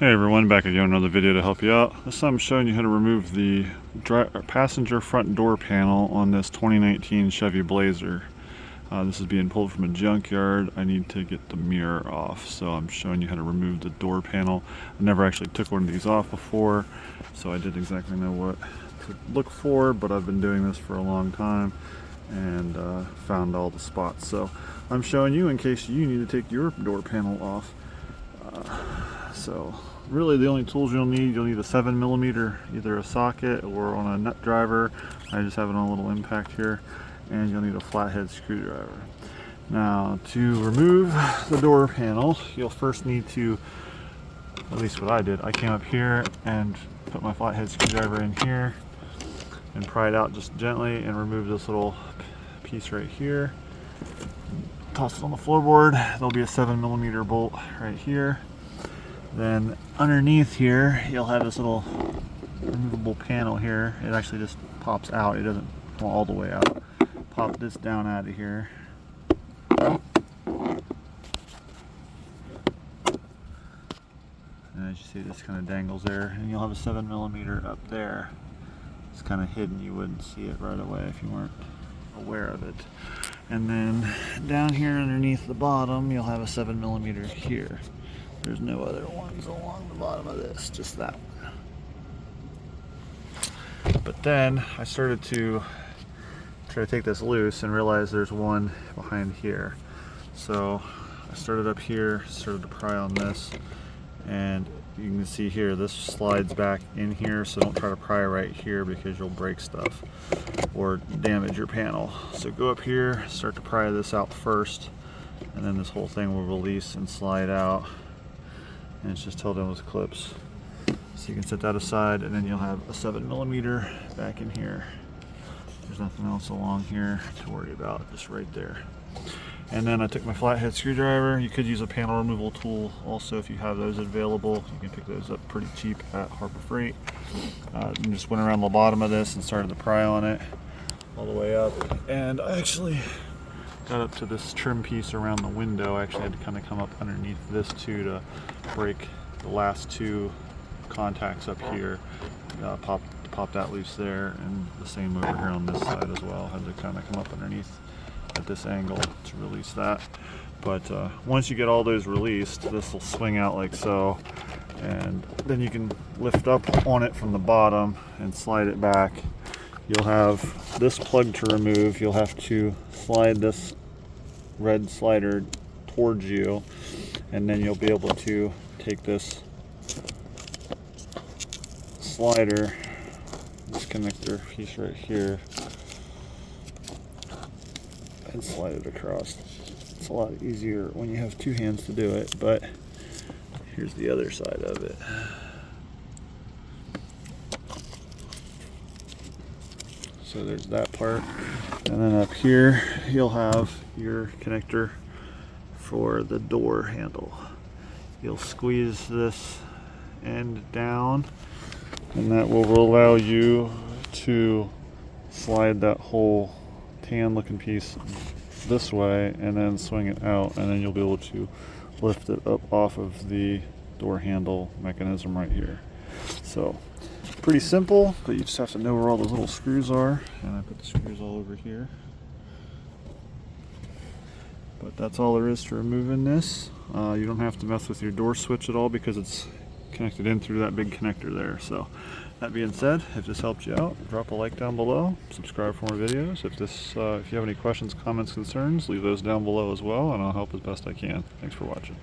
Hey everyone, back again with another video to help you out. This time I'm showing you how to remove the passenger front door panel on this 2019 Chevy Blazer. This is being pulled from a junkyard. I need to get the mirror off, so I'm showing you how to remove the door panel. I never actually took one of these off before, so I didn't exactly know what to look for, but I've been doing this for a long time and found all the spots. So I'm showing you in case you need to take your door panel off. So really the only tools you'll need a 7mm, either a socket or on a nut driver. I just have it on a little impact here. And you'll need a flathead screwdriver. Now to remove the door panel, you'll first need to, at least what I did, I came up here and put my flathead screwdriver in here and pry it out just gently and remove this little piece right here. Toss it on the floorboard. There'll be a 7mm bolt right here. Then underneath here, you'll have this little removable panel here. It actually just pops out. It doesn't go all the way out. Pop this down out of here. And as you see, this kind of dangles there. And you'll have a 7mm up there. It's kind of hidden. You wouldn't see it right away if you weren't aware of it. And then down here underneath the bottom, you'll have a 7mm here. There's no other ones along the bottom of this, just that one. But then I started to try to take this loose and realize there's one behind here. So I started up here, started to pry on this, and you can see here this slides back in here, so don't try to pry right here because you'll break stuff or damage your panel. So go up here, start to pry this out first, and then this whole thing will release and slide out. And it's just held in with clips. So you can set that aside, and then you'll have a 7mm back in here. There's nothing else along here to worry about, just right there. And then I took my flathead screwdriver. You could use a panel removal tool also if you have those available. You can pick those up pretty cheap at Harbor Freight. And just went around the bottom of this and started to pry on it all the way up. And I actually got up to this trim piece around the window. I actually had to kind of come up underneath this too to break the last two contacts up here. Pop that loose there, and the same over here on this side as well. Had to kind of come up underneath at this angle to release that. But once you get all those released, this will swing out like so, and then you can lift up on it from the bottom and slide it back. You'll have this plug to remove. You'll have to slide this red slider towards you, and then you'll be able to take this slider, this connector piece right here, and slide it across. It's a lot easier when you have two hands to do it, but here's the other side of it. So there's that part, and then up here you'll have your connector for the door handle. You'll squeeze this end down, and that will allow you to slide that whole tan looking piece this way and then swing it out, and then you'll be able to lift it up off of the door handle mechanism right here. So pretty simple, but you just have to know where all those little screws are, and I put the screws all over here. But that's all there is to removing this. You don't have to mess with your door switch at all because it's connected in through that big connector there. So that being said, if this helped you out, drop a like down below, subscribe for more videos. If you have any questions, comments, concerns, leave those down below as well, and I'll help as best I can. Thanks for watching.